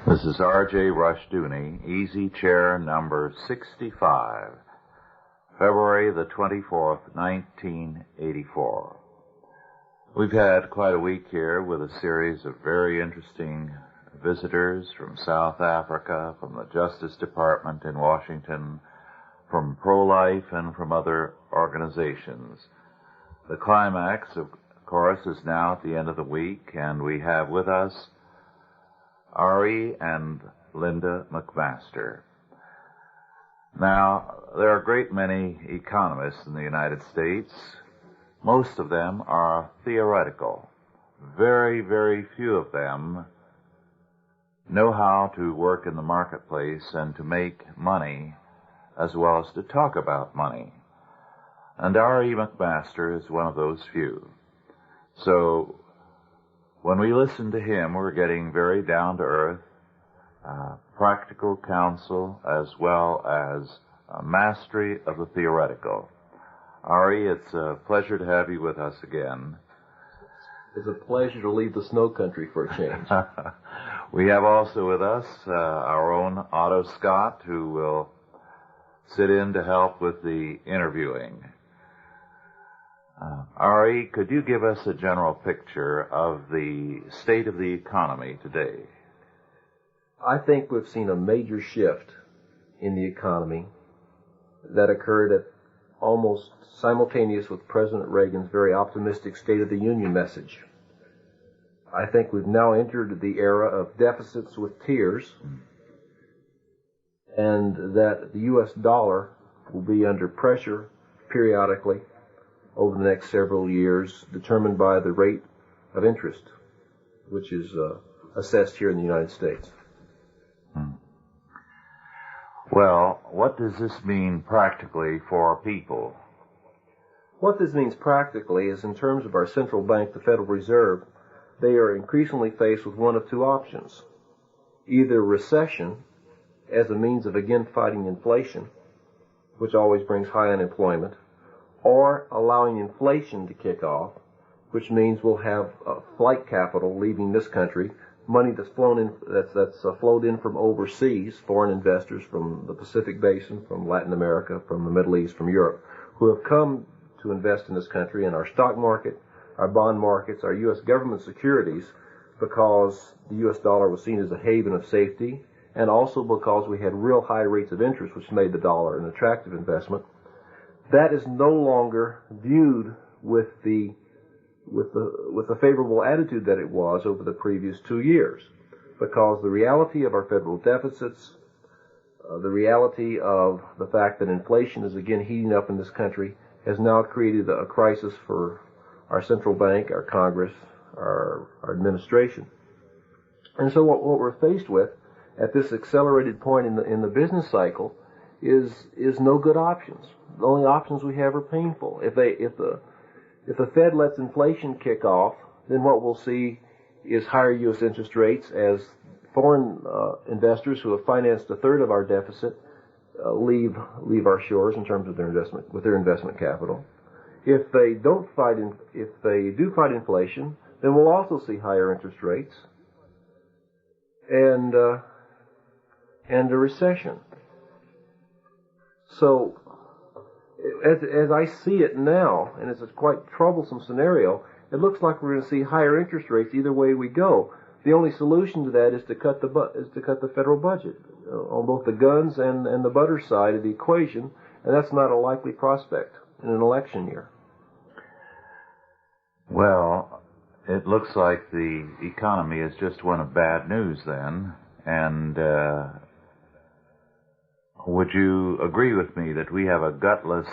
This is R.J. Rushdoony, Easy Chair number 65, February the 24th, 1984. We've had quite a week here with a series of very interesting visitors from South Africa, from the Justice Department in Washington, from pro-life, and from other organizations. The climax, of course, is now at the end of the week, and we have with us Ari and Linda McMaster. Now, there are a great many economists in the United States. Most of them are theoretical. Very, very few of them know how to work in the marketplace and to make money as well as to talk about money. And Ari McMaster is one of those few. So, when we listen to him, we're getting very down-to-earth, practical counsel as well as mastery of the theoretical. Ari, it's a pleasure to have you with us again. It's a pleasure to leave the snow country for a change. We have also with us our own Otto Scott, who will sit in to help with the interviewing. Ari, could you give us a general picture of the state of the economy today? I think we've seen a major shift in the economy that occurred at almost simultaneous with President Reagan's very optimistic State of the Union message. I think we've now entered the era of deficits with tears, and that the U.S. dollar will be under pressure periodically over the next several years, determined by the rate of interest, which is assessed here in the United States. Well, what does this mean practically for people? What this means practically is, in terms of our central bank, the Federal Reserve, they are increasingly faced with one of two options. Either recession as a means of again fighting inflation, which always brings high unemployment, or allowing inflation to kick off, which means we'll have flight capital leaving this country, money that's flowed in from overseas, foreign investors from the Pacific Basin, from Latin America, from the Middle East, from Europe, who have come to invest in this country, in our stock market, our bond markets, our U.S. government securities, because the U.S. dollar was seen as a haven of safety, and also because we had real high rates of interest, which made the dollar an attractive investment. That is no longer viewed with the favorable attitude that it was over the previous 2 years, because the reality of our federal deficits, the reality of the fact that inflation is again heating up in this country, has now created a crisis for our central bank, our Congress, our administration. And so what we're faced with at this accelerated point in the business cycle is no good options. The only options we have are painful. If the Fed lets inflation kick off, then what we'll see is higher U.S. interest rates as foreign investors who have financed a third of our deficit leave our shores in terms of their investment capital. If they do fight inflation, then we'll also see higher interest rates and a recession. So, as I see it now, and it's a quite troublesome scenario, it looks like we're going to see higher interest rates either way we go. The only solution to that is to cut the federal budget on both the guns and the butter side of the equation, and that's not a likely prospect in an election year. Well, it looks like the economy is just one of bad news then, and would you agree with me that we have a gutless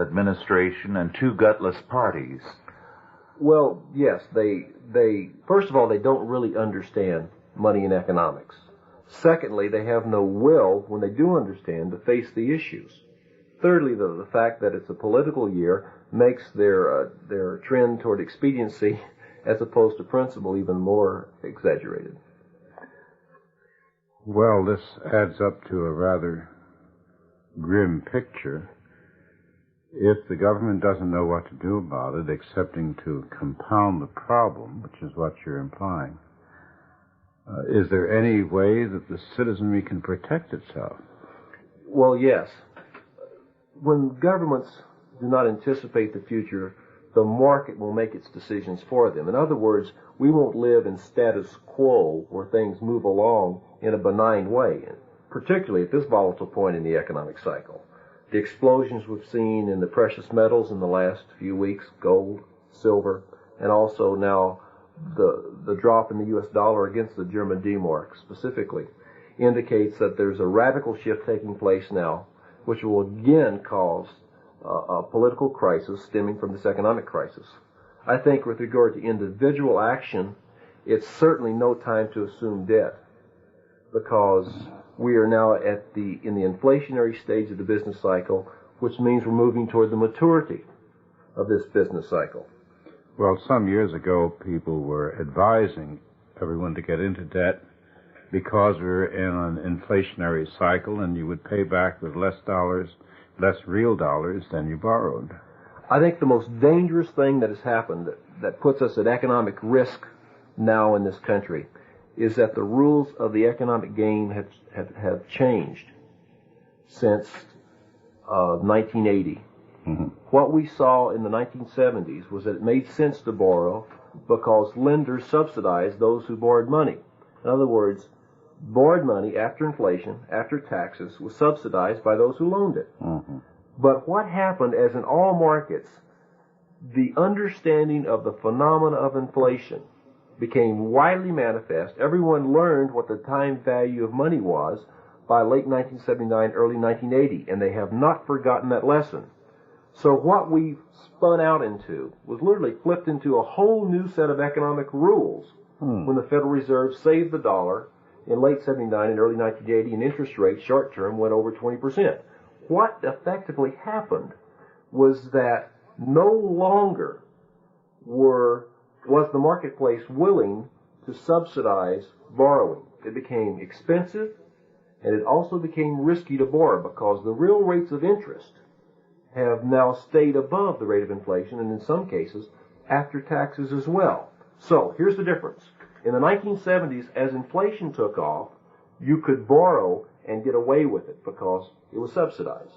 administration and two gutless parties? Well, yes. They first of all, they don't really understand money and economics. Secondly, they have no will, when they do understand, to face the issues. Thirdly, the fact that it's a political year makes their trend toward expediency as opposed to principle even more exaggerated. Well, this adds up to a rather grim picture. If the government doesn't know what to do about it, excepting to compound the problem, which is what you're implying, Is there any way that the citizenry can protect itself? Well, yes. When governments do not anticipate the future, the market will make its decisions for them. In other words, we won't live in status quo where things move along in a benign way, particularly at this volatile point in the economic cycle. The explosions we've seen in the precious metals in the last few weeks, gold, silver, and also now the drop in the U.S. dollar against the German D-mark specifically, indicates that there's a radical shift taking place now, which will again cause a political crisis stemming from this economic crisis. I think with regard to individual action, it's certainly no time to assume debt, because we are now in the inflationary stage of the business cycle, which means we're moving toward the maturity of this business cycle. Well, some years ago, people were advising everyone to get into debt because we're in an inflationary cycle and you would pay back with less real dollars than you borrowed. I think the most dangerous thing that has happened that puts us at economic risk now in this country is that the rules of the economic game have changed since 1980. Mm-hmm. What we saw in the 1970s was that it made sense to borrow because lenders subsidized those who borrowed money. In other words, borrowed money after inflation, after taxes, was subsidized by those who loaned it. Mm-hmm. But what happened, as in all markets, the understanding of the phenomena of inflation became widely manifest. Everyone learned what the time value of money was by late 1979, early 1980, and they have not forgotten that lesson. So what we spun out into was literally flipped into a whole new set of economic rules when the Federal Reserve saved the dollar in late 79 and early 1980, and interest rates, short-term, went over 20%. What effectively happened was that no longer was the marketplace willing to subsidize borrowing. It became expensive, and it also became risky to borrow because the real rates of interest have now stayed above the rate of inflation, and in some cases, after taxes as well. So, here's the difference. In the 1970s, as inflation took off, you could borrow and get away with it because it was subsidized.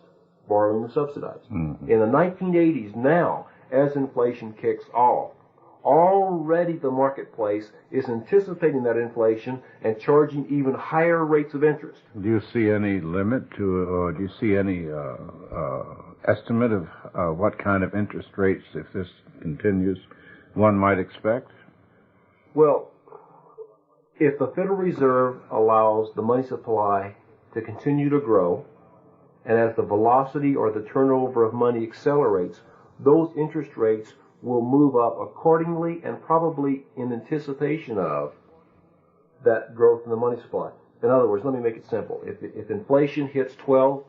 Borrowing was subsidized. Mm-hmm. In the 1980s, now, as inflation kicks off, already the marketplace is anticipating that inflation and charging even higher rates of interest. Do you see any limit to, or do you see any estimate of what kind of interest rates, if this continues, one might expect? Well, if the Federal Reserve allows the money supply to continue to grow, and as the velocity or the turnover of money accelerates, those interest rates will move up accordingly and probably in anticipation of that growth in the money supply. In other words, let me make it simple. If inflation hits 12%,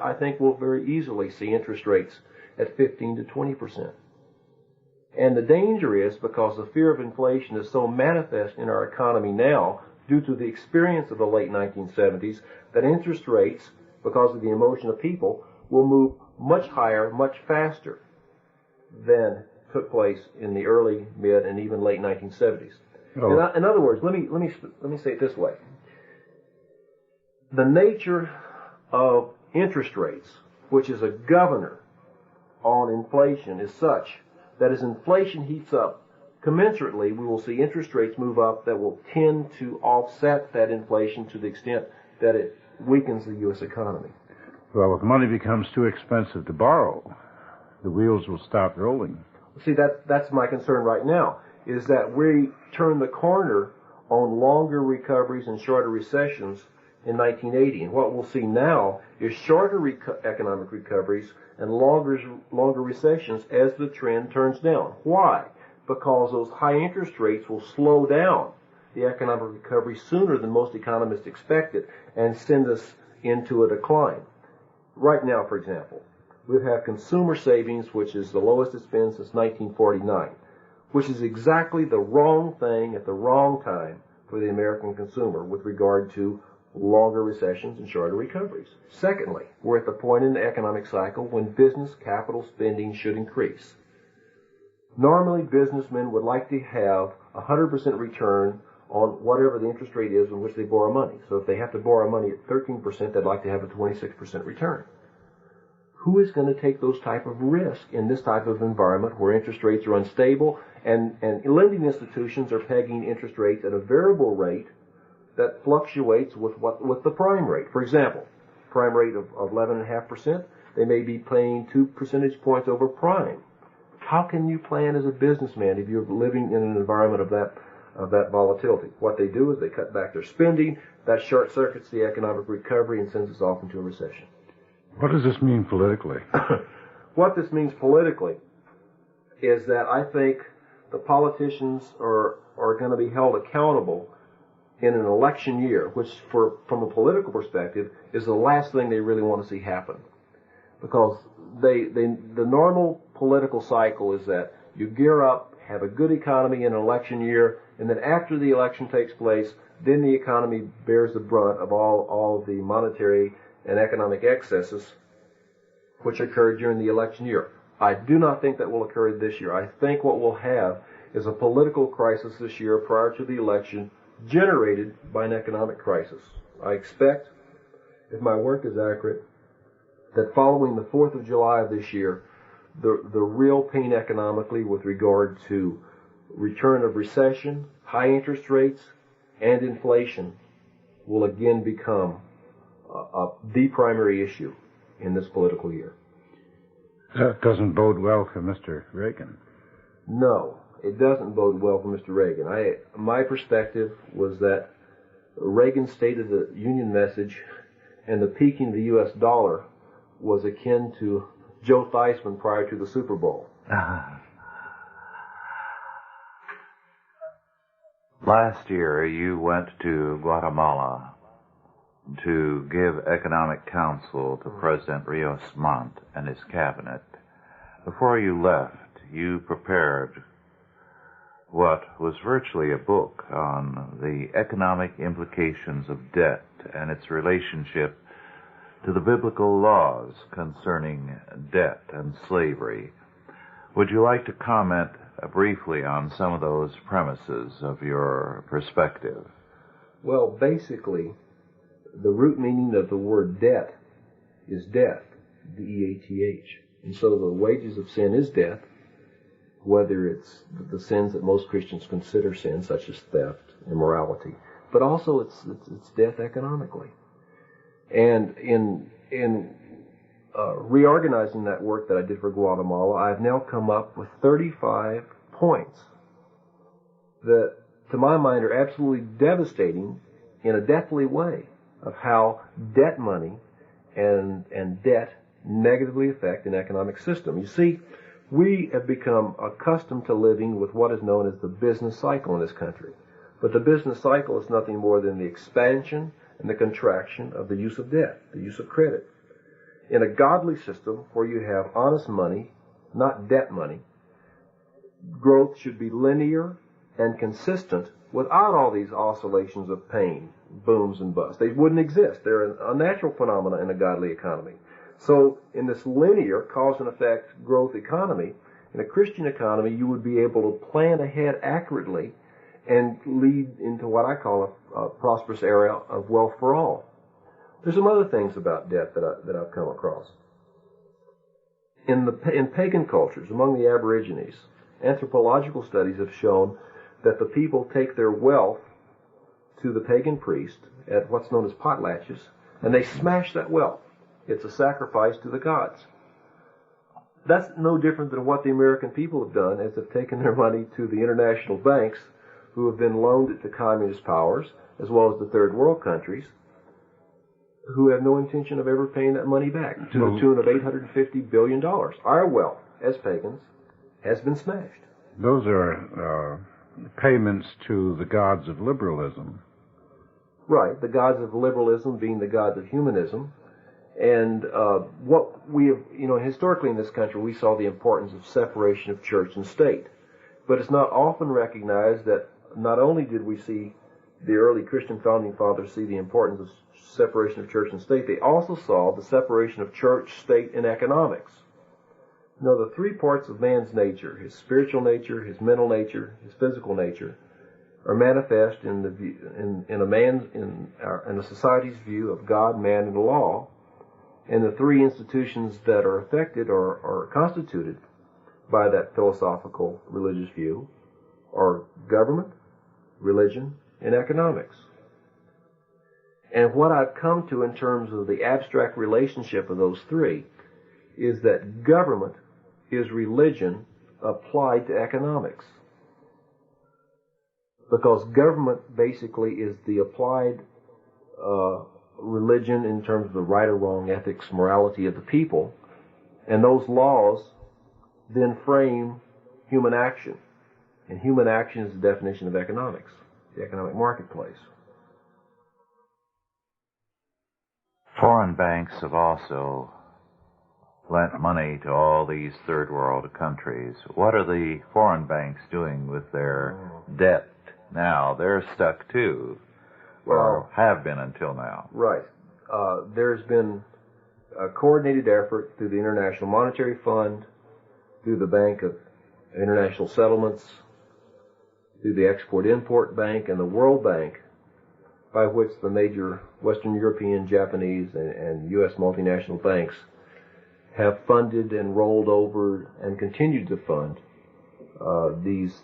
I think we'll very easily see interest rates at 15 to 20%. And the danger is because the fear of inflation is so manifest in our economy now due to the experience of the late 1970s that interest rates, because of the emotion of people, will move much higher, much faster than took place in the early, mid, and even late 1970s. Oh. In other words, let me say it this way. The nature of interest rates, which is a governor on inflation, is such that as inflation heats up, commensurately we will see interest rates move up that will tend to offset that inflation to the extent that it weakens the U.S. economy. Well, if money becomes too expensive to borrow, the wheels will stop rolling. See, that's my concern right now, is that we turn the corner on longer recoveries and shorter recessions in 1980. And what we'll see now is shorter economic recoveries and longer recessions as the trend turns down. Why? Because those high interest rates will slow down the economic recovery sooner than most economists expected and send us into a decline. Right now, for example, we have consumer savings, which is the lowest it's been since 1949, which is exactly the wrong thing at the wrong time for the American consumer with regard to longer recessions and shorter recoveries. Secondly, we're at the point in the economic cycle when business capital spending should increase. Normally, businessmen would like to have 100% return on whatever the interest rate is in which they borrow money. So if they have to borrow money at 13%, they'd like to have a 26% return. Who is going to take those type of risk in this type of environment where interest rates are unstable and lending institutions are pegging interest rates at a variable rate that fluctuates with the prime rate? For example, prime rate of 11.5%, they may be paying 2 percentage points over prime. How can you plan as a businessman if you're living in an environment of that volatility? What they do is they cut back their spending. That short circuits the economic recovery and sends us off into a recession. What does this mean politically? What this means politically is that I think the politicians are going to be held accountable in an election year, which from a political perspective is the last thing they really want to see happen. Because the normal political cycle is that you gear up, have a good economy in an election year, and then after the election takes place, then the economy bears the brunt of all the monetary and economic excesses which occurred during the election year. I do not think that will occur this year. I think what we'll have is a political crisis this year prior to the election generated by an economic crisis. I expect, if my work is accurate, that following the 4th of July of this year, the real pain economically with regard to return of recession, high interest rates, and inflation will again become the primary issue in this political year. That doesn't bode well for Mr. Reagan. No, it doesn't bode well for Mr. Reagan. My perspective was that Reagan's State of the Union message and the peaking of the U.S. dollar was akin to Joe Theismann prior to the Super Bowl. Last year, you went to Guatemala to give economic counsel to President Rios Montt and his cabinet. Before you left, you prepared what was virtually a book on the economic implications of debt and its relationship to the biblical laws concerning debt and slavery. Would you like to comment briefly on some of those premises of your perspective? Well, basically, the root meaning of the word debt is death, D-E-A-T-H. And so the wages of sin is death, whether it's the sins that most Christians consider sin, such as theft, immorality, but also it's death economically. And in reorganizing that work that I did for Guatemala, I've now come up with 35 points that, to my mind, are absolutely devastating in a deathly way of how debt money and debt negatively affect an economic system. You see, we have become accustomed to living with what is known as the business cycle in this country. But the business cycle is nothing more than the expansion and the contraction of the use of debt, the use of credit. In a godly system where you have honest money, not debt money, growth should be linear and consistent without all these oscillations of pain, booms and busts. They wouldn't exist. They're a natural phenomenon in a godly economy. So in this linear cause and effect growth economy, in a Christian economy, you would be able to plan ahead accurately and lead into what I call a prosperous era of wealth for all. There's some other things about debt that I've come across. In pagan cultures, among the Aborigines, anthropological studies have shown that the people take their wealth to the pagan priest at what's known as potlatches, and they smash that wealth. It's a sacrifice to the gods. That's no different than what the American people have done, as they've taken their money to the international banks, who have then loaned it to communist powers, as well as the third world countries, who have no intention of ever paying that money back, to the tune of $850 billion. Our wealth, as pagans, has been smashed. Those are payments to the gods of liberalism. Right, the gods of liberalism being the gods of humanism. And what we have, historically in this country, we saw the importance of separation of church and state. But it's not often recognized that not only did we see the early Christian founding fathers see the importance of separation of church and state, they also saw the separation of church, state, and economics. The three parts of man's nature, his spiritual nature, his mental nature, his physical nature, are manifest in the view, in a society's view of God, man, and the law. And the three institutions that are affected or are constituted by that philosophical religious view are government, religion, and economics. And what I've come to in terms of the abstract relationship of those three is that government is religion applied to economics. Because government basically is the applied religion in terms of the right or wrong ethics, morality of the people, and those laws then frame human action. And human action is the definition of economics, the economic marketplace. Foreign banks have also lent money to all these third world countries. What are the foreign banks doing with their debt now? They're stuck too, or have been until now. Right. There's been a coordinated effort through the International Monetary Fund, through the Bank of International Settlements, through the Export-Import Bank and the World Bank, by which the major Western European, Japanese, and U.S. multinational banks have funded and rolled over and continued to fund these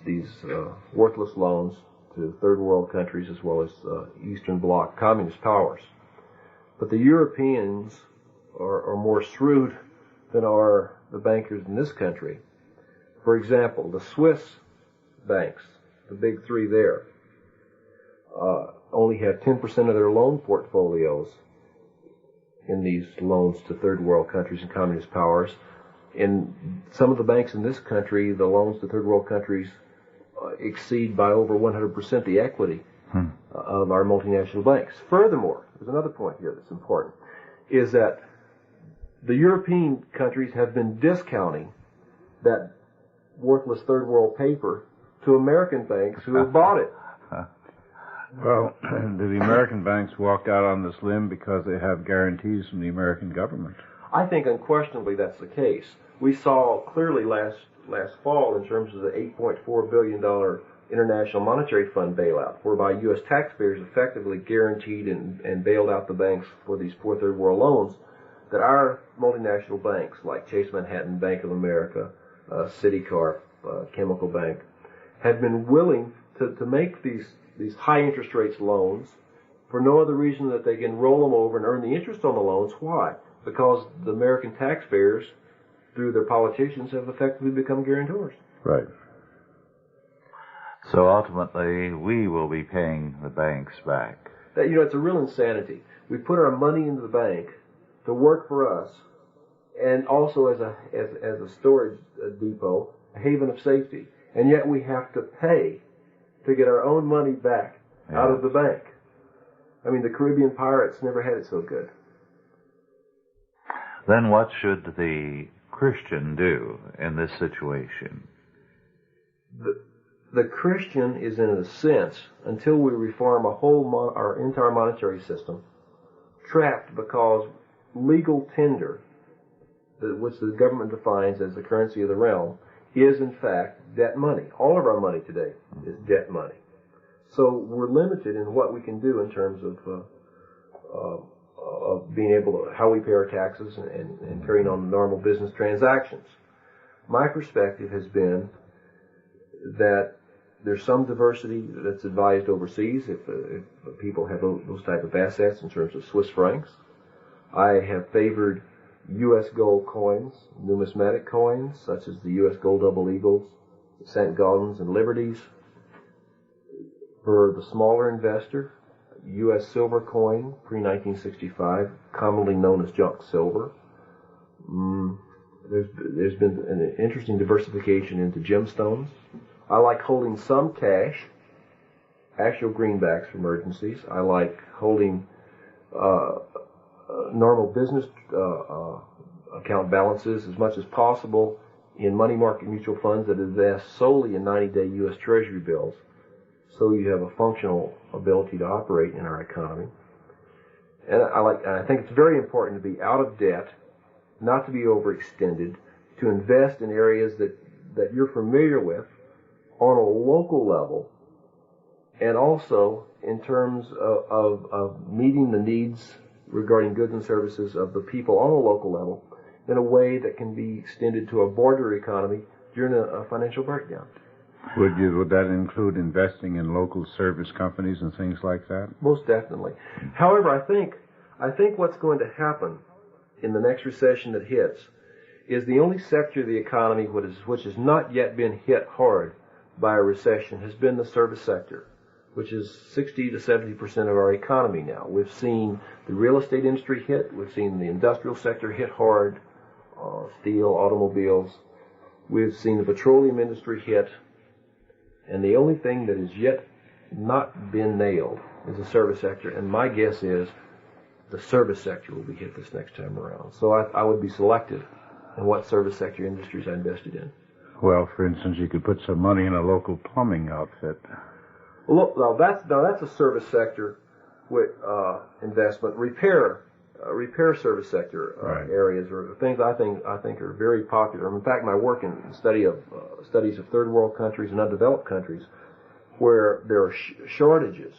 worthless loans to third world countries as well as Eastern Bloc communist powers. But the Europeans are more shrewd than are the bankers in this country. For example, the Swiss banks, the big three there, only have 10% of their loan portfolios in these loans to third world countries and communist powers. In some of the banks in this country, the loans to third world countries exceed by over 100% the equity of our multinational banks. Furthermore, there's another point here that's important, is that the European countries have been discounting that worthless third world paper to American banks who have bought it. Well, do the American banks walk out on this limb because they have guarantees from the American government? I think unquestionably that's the case. We saw clearly last fall in terms of the $8.4 billion International Monetary Fund bailout, whereby U.S. taxpayers effectively guaranteed and bailed out the banks for these poor third world loans, that our multinational banks like Chase Manhattan, Bank of America, Citicorp, Chemical Bank, had been willing to make these high interest rates loans for no other reason that they can roll them over and earn the interest on the loans. Why? Because the American taxpayers, through their politicians, have effectively become guarantors. Right. So ultimately, we will be paying the banks back. It's a real insanity. We put our money into the bank to work for us, and also as a storage depot, a haven of safety, and yet we have to pay to get our own money back out of the bank. I mean, the Caribbean pirates never had it so good. Then what should the Christian do in this situation? The Christian is, in a sense, until we reform our entire monetary system, trapped because legal tender, which the government defines as the currency of the realm, is in fact debt money. All of our money today is debt money. So we're limited in what we can do in terms of being able to, how we pay our taxes and carrying on normal business transactions. My perspective has been that there's some diversity that's advised overseas if people have those type of assets in terms of Swiss francs. I have favored U.S. gold coins, numismatic coins, such as the U.S. Gold Double Eagles, the St. Gaudens and Liberties. For the smaller investor, U.S. silver coin, pre-1965, commonly known as junk silver. There's been an interesting diversification into gemstones. I like holding some cash, actual greenbacks for emergencies. I like holding normal business account balances as much as possible in money market mutual funds that invest solely in 90-day U.S. Treasury bills, so you have a functional ability to operate in our economy. And I think it's very important to be out of debt, not to be overextended, to invest in areas that you're familiar with on a local level, and also in terms of meeting the needs regarding goods and services of the people on a local level in a way that can be extended to a border economy during a financial breakdown. Would that include investing in local service companies and things like that? Most definitely. However, I think what's going to happen in the next recession that hits is the only sector of the economy which has not yet been hit hard by a recession has been the service sector, which is 60 to 70% of our economy now. We've seen the real estate industry hit. We've seen the industrial sector hit hard, steel, automobiles. We've seen the petroleum industry hit. And the only thing that has yet not been nailed is the service sector. And my guess is the service sector will be hit this next time around. So I would be selective in what service sector industries I invested in. Well, for instance, you could put some money in a local plumbing outfit. Well, that's a service sector with investment. Repair service sector Right. areas are things I think are very popular. In fact, my work in studies of third world countries and undeveloped countries where there are shortages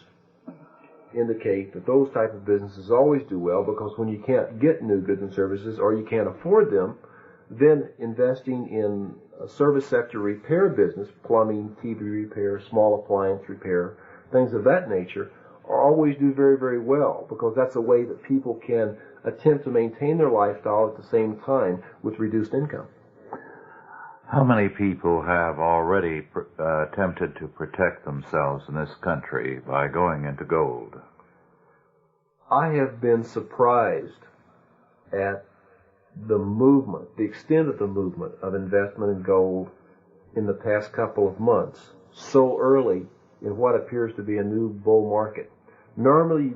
indicate that those type of businesses always do well, because when you can't get new goods and services or you can't afford them, then investing in a service sector repair business, plumbing, TV repair, small appliance repair, things of that nature, always do very, very well, because that's a way that people can attempt to maintain their lifestyle at the same time with reduced income. How many people have already attempted to protect themselves in this country by going into gold? I have been surprised at the movement, the extent of the movement of investment in gold in the past couple of months, so early in what appears to be a new bull market. Normally, you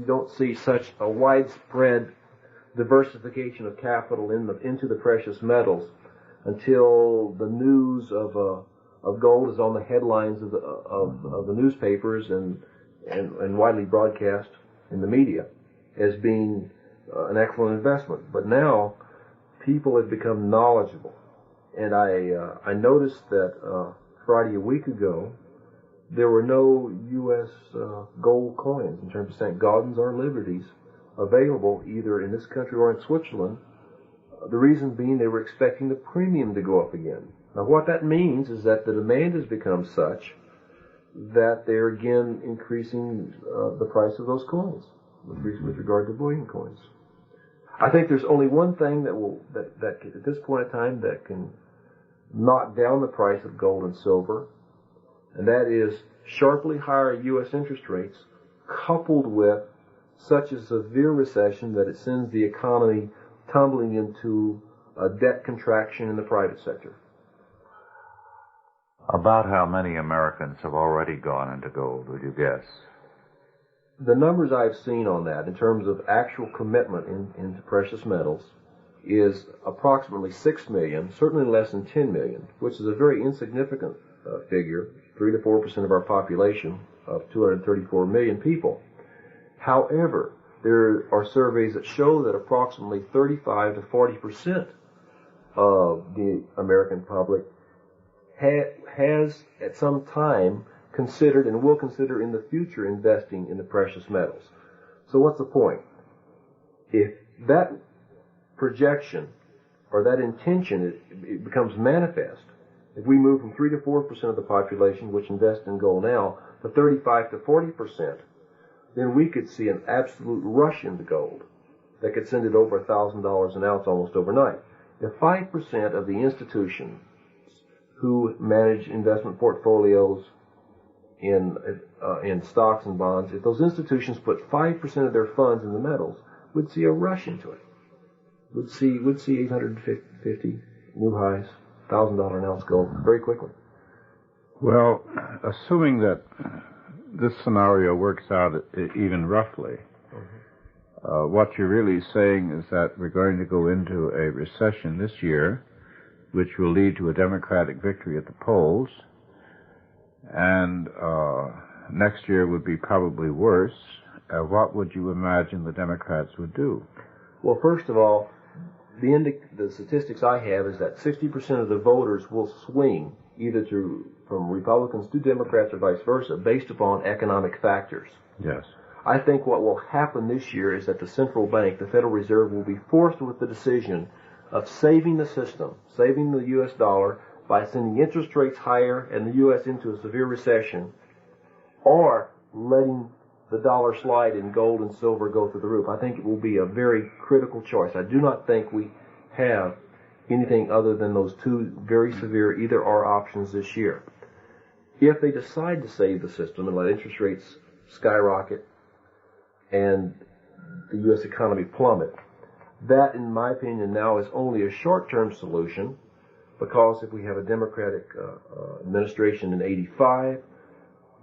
don't see such a widespread diversification of capital into the precious metals until the news of gold is on the headlines of the newspapers and widely broadcast in the media as being an excellent investment. But now people have become knowledgeable, and I noticed that Friday a week ago there were no U.S. Gold coins in terms of St. Gaudens or Liberties available either in this country or in Switzerland. The reason being they were expecting the premium to go up again. Now what that means is that the demand has become such that they're again increasing the price of those coins with regard to bullion coins. I think there's only one thing that at this point in time that can knock down the price of gold and silver, and that is sharply higher U.S. interest rates coupled with such a severe recession that it sends the economy tumbling into a debt contraction in the private sector. About how many Americans have already gone into gold, would you guess? The numbers I've seen on that in terms of actual commitment into precious metals is approximately 6 million, certainly less than 10 million, which is a very insignificant figure, 3 to 4% of our population of 234 million people. However, there are surveys that show that approximately 35 to 40% of the American public has at some time considered and will consider in the future investing in the precious metals. So what's the point? If that projection or that intention it becomes manifest, if we move from 3 to 4% of the population which invest in gold now to 35 to 40%, then we could see an absolute rush into gold that could send it over $1,000 an ounce almost overnight. If 5% of the institutions who manage investment portfolios in stocks and bonds, if those institutions put 5% of their funds in the metals, we'd see a rush into it. We'd see 850 new highs, $1,000 an ounce gold very quickly. Well, assuming that this scenario works out even roughly, what you're really saying is that we're going to go into a recession this year, which will lead to a Democratic victory at the polls, and next year would be probably worse. What would you imagine the Democrats would do? Well, first of all, the statistics I have is that 60% of the voters will swing either to from Republicans to Democrats or vice versa based upon economic factors. Yes. I think what will happen this year is that the central bank, the Federal Reserve, will be forced with the decision of saving the system, saving the U.S. dollar by sending interest rates higher and the U.S. into a severe recession, or letting the dollar slide and gold and silver go through the roof. I think it will be a very critical choice. I do not think we have anything other than those two very severe either-or options this year. If they decide to save the system and let interest rates skyrocket and the U.S. economy plummet, that, in my opinion, now is only a short-term solution, because if we have a Democratic administration in 85,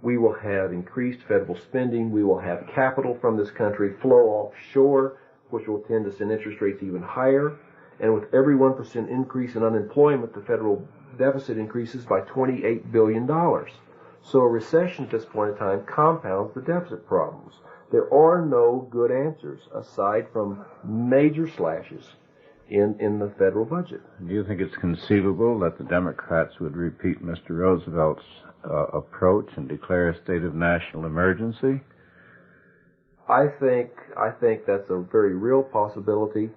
we will have increased federal spending, we will have capital from this country flow offshore, which will tend to send interest rates even higher, and with every 1% increase in unemployment, the federal deficit increases by $28 billion. So a recession at this point in time compounds the deficit problems. There are no good answers aside from major slashes in the federal budget. Do you think it's conceivable that the Democrats would repeat Mr. Roosevelt's approach and declare a state of national emergency? I think that's a very real possibility,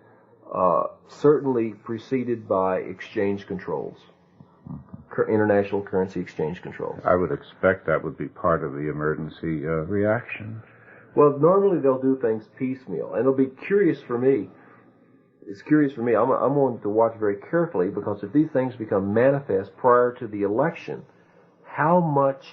certainly preceded by exchange controls, international currency exchange controls. I would expect that would be part of the emergency reaction. Well, normally they'll do things piecemeal, and it'll be curious for me. It's curious for me. I'm going to watch very carefully, because if these things become manifest prior to the election, how much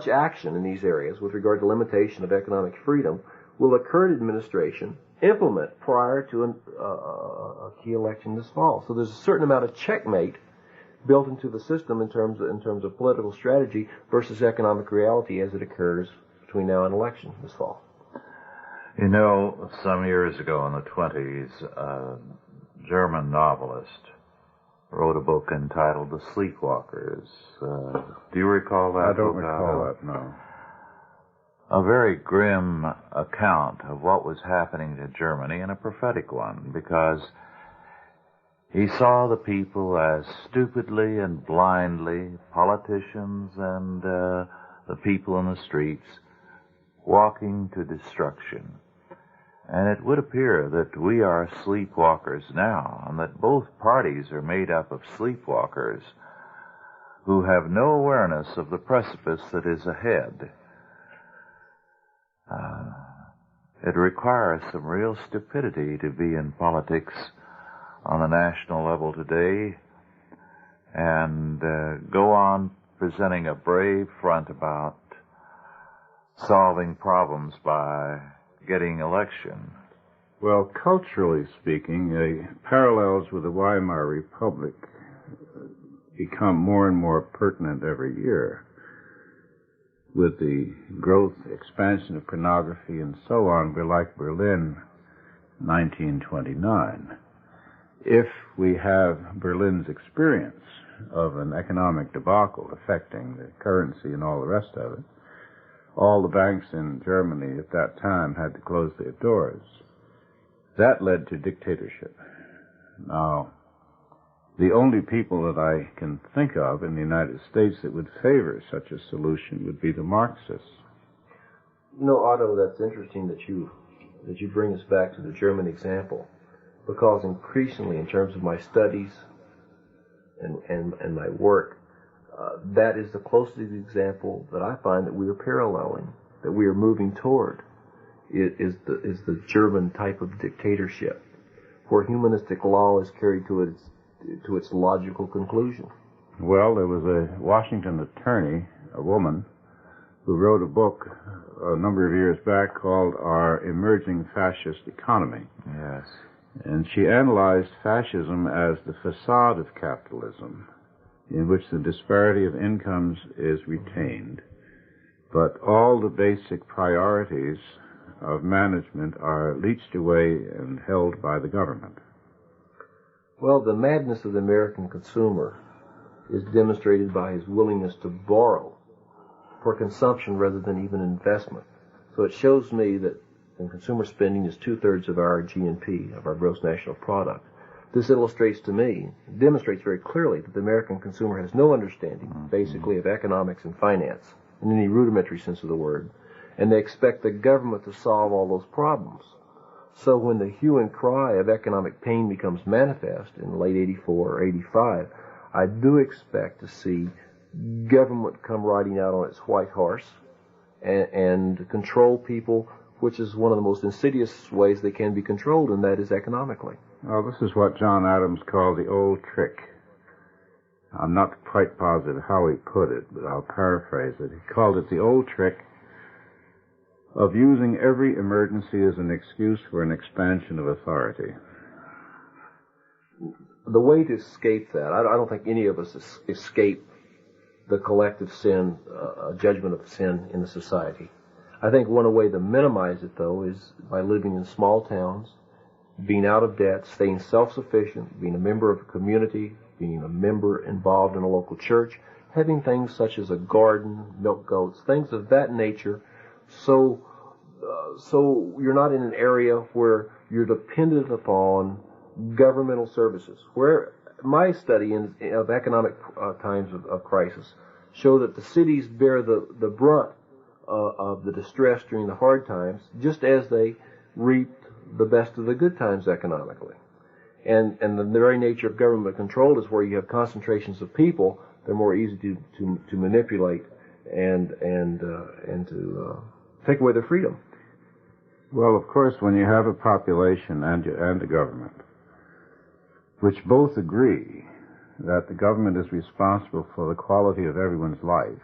action in these areas with regard to limitation of economic freedom will a current administration implement prior to a key election this fall? So there's a certain amount of checkmate built into the system in terms of political strategy versus economic reality as it occurs between now and election this fall. You know, some years ago in the 20s, a German novelist wrote a book entitled The Sleepwalkers. Do you recall that? I don't recall that, no. A very grim account of what was happening to Germany, and a prophetic one, because he saw the people as stupidly and blindly, politicians and the people in the streets, walking to destruction. And it would appear that we are sleepwalkers now, and that both parties are made up of sleepwalkers who have no awareness of the precipice that is ahead. It requires some real stupidity to be in politics on the national level today and go on presenting a brave front about solving problems by getting election. Well, culturally speaking, the parallels with the Weimar Republic become more and more pertinent every year. With the growth, expansion of pornography and so on, we're like Berlin, 1929. If we have Berlin's experience of an economic debacle affecting the currency and all the rest of it, all the banks in Germany at that time had to close their doors. That led to dictatorship. Now, the only people that I can think of in the United States that would favor such a solution would be the Marxists. You know, Otto, that's interesting that you bring us back to the German example, because increasingly, in terms of my studies and my work, that is the closest example that I find that we are paralleling, that we are moving toward. It is the German type of dictatorship, where humanistic law is carried to its logical conclusion. Well, there was a Washington attorney, a woman, who wrote a book a number of years back called Our Emerging Fascist Economy. Yes. And she analyzed fascism as the facade of capitalism, in which the disparity of incomes is retained, but all the basic priorities of management are leached away and held by the government. Well, the madness of the American consumer is demonstrated by his willingness to borrow for consumption rather than even investment. So it shows me that when consumer spending is 2/3 of our GNP, of our gross national product, This demonstrates very clearly that the American consumer has no understanding, basically, of economics and finance, in any rudimentary sense of the word, and they expect the government to solve all those problems. So when the hue and cry of economic pain becomes manifest in late 84 or 85, I do expect to see government come riding out on its white horse and control people, which is one of the most insidious ways they can be controlled, and that is economically. Well, this is what John Adams called the old trick. I'm not quite positive how he put it, but I'll paraphrase it. He called it the old trick of using every emergency as an excuse for an expansion of authority. The way to escape that, I don't think any of us escape the collective sin, judgment of sin in the society. I think one way to minimize it, though, is by living in small towns, being out of debt, staying self-sufficient, being a member of a community, being a member involved in a local church, having things such as a garden, milk goats, things of that nature, so you're not in an area where you're dependent upon governmental services. Where my study of economic times of crisis show that the cities bear the brunt of the distress during the hard times, just as they reaped the best of the good times economically. And the very nature of government control is where you have concentrations of people, they're more easy to manipulate and to take away their freedom. Well, of course, when you have a population and a government, which both agree that the government is responsible for the quality of everyone's life,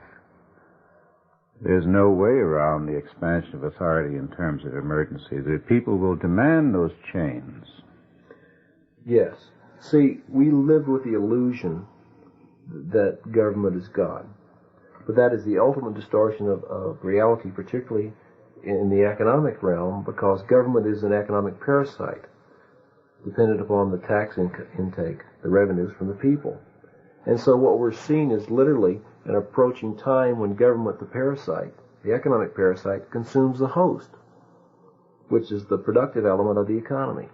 there's no way around the expansion of authority in terms of emergency. The people will demand those chains. Yes. See, we live with the illusion that government is God. But that is the ultimate distortion of reality, particularly in the economic realm, because government is an economic parasite dependent upon the tax intake, the revenues from the people. And so what we're seeing is literally an approaching time when government, the parasite, the economic parasite, consumes the host, which is the productive element of the economy.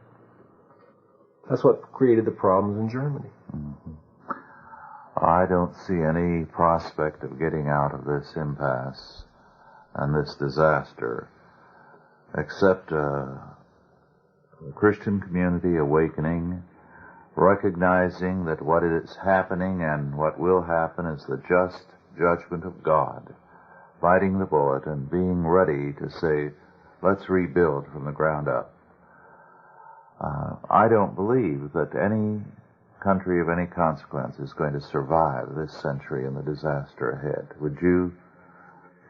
That's what created the problems in Germany. Mm-hmm. I don't see any prospect of getting out of this impasse and this disaster except a Christian community awakening, recognizing that what is happening and what will happen is the just judgment of God, biting the bullet and being ready to say, let's rebuild from the ground up. I don't believe that any country of any consequence is going to survive this century and the disaster ahead. Would you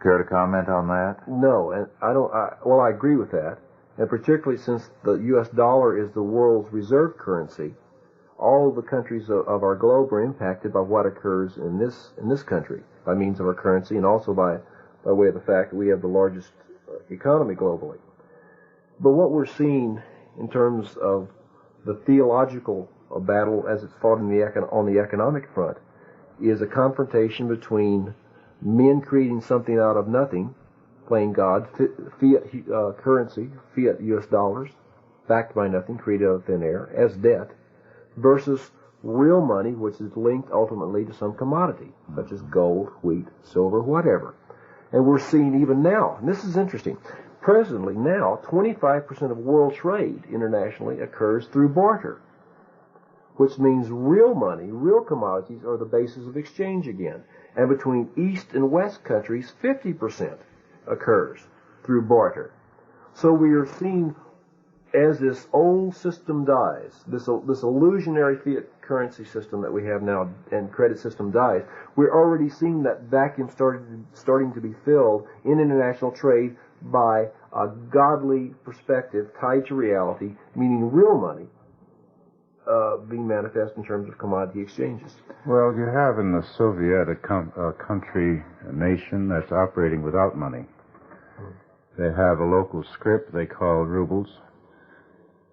care to comment on that? No, and I agree with that. And particularly since the U.S. dollar is the world's reserve currency, all of the countries of our globe are impacted by what occurs in this country by means of our currency, and also by way of the fact that we have the largest economy globally. But what we're seeing in terms of the theological battle as it's fought on the economic front is a confrontation between men creating something out of nothing, playing God, fiat currency, fiat U.S. dollars, backed by nothing, created out of thin air, as debt, versus real money, which is linked ultimately to some commodity, such as gold, wheat, silver, whatever. And we're seeing even now, and this is interesting, presently now, 25% of world trade internationally occurs through barter, which means real money, real commodities are the basis of exchange again. And between East and West countries, 50% occurs through barter. So we are seeing, as this old system dies, this illusionary fiat currency system that we have now and credit system dies, we're already seeing that vacuum starting to be filled in international trade by a godly perspective tied to reality, meaning real money, being manifest in terms of commodity exchanges. Well, you have in the Soviet a nation that's operating without money. They have a local script they call rubles,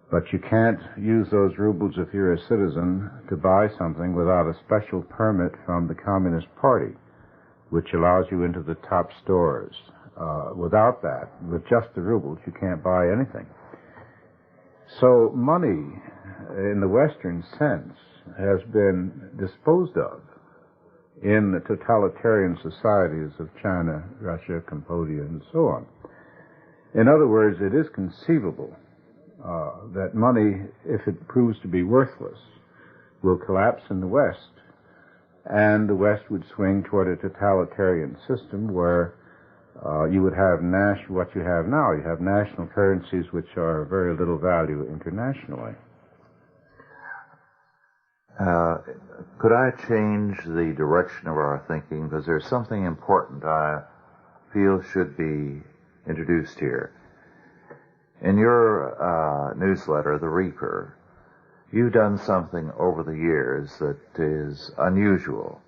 but you can't use those rubles if you're a citizen to buy something without a special permit from the Communist Party, which allows you into the top stores. Without that, with just the rubles, you can't buy anything. So money in the Western sense, has been disposed of in the totalitarian societies of China, Russia, Cambodia, and so on. In other words, it is conceivable that money, if it proves to be worthless, will collapse in the West, and the West would swing toward a totalitarian system where you would have what you have now. You have national currencies which are of very little value internationally. Could I change the direction of our thinking? Because there's something important I feel should be introduced here. In your newsletter, The Reaper, you've done something over the years that is unusual.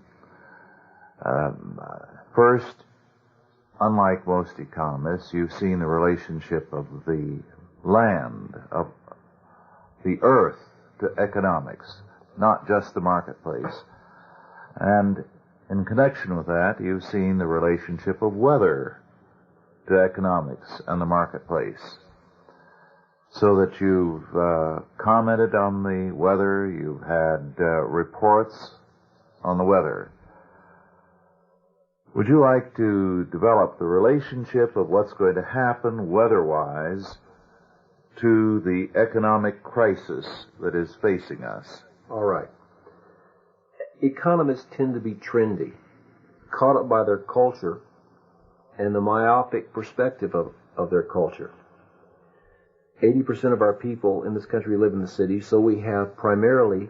First, unlike most economists, you've seen the relationship of the land, of the earth, to economics, not just the marketplace. And in connection with that, you've seen the relationship of weather to economics and the marketplace. So that you've commented on the weather, you've had reports on the weather. Would you like to develop the relationship of what's going to happen weather-wise to the economic crisis that is facing us? All right. Economists tend to be trendy, caught up by their culture and the myopic perspective of their culture. 80% of our people in this country live in the city, so we have primarily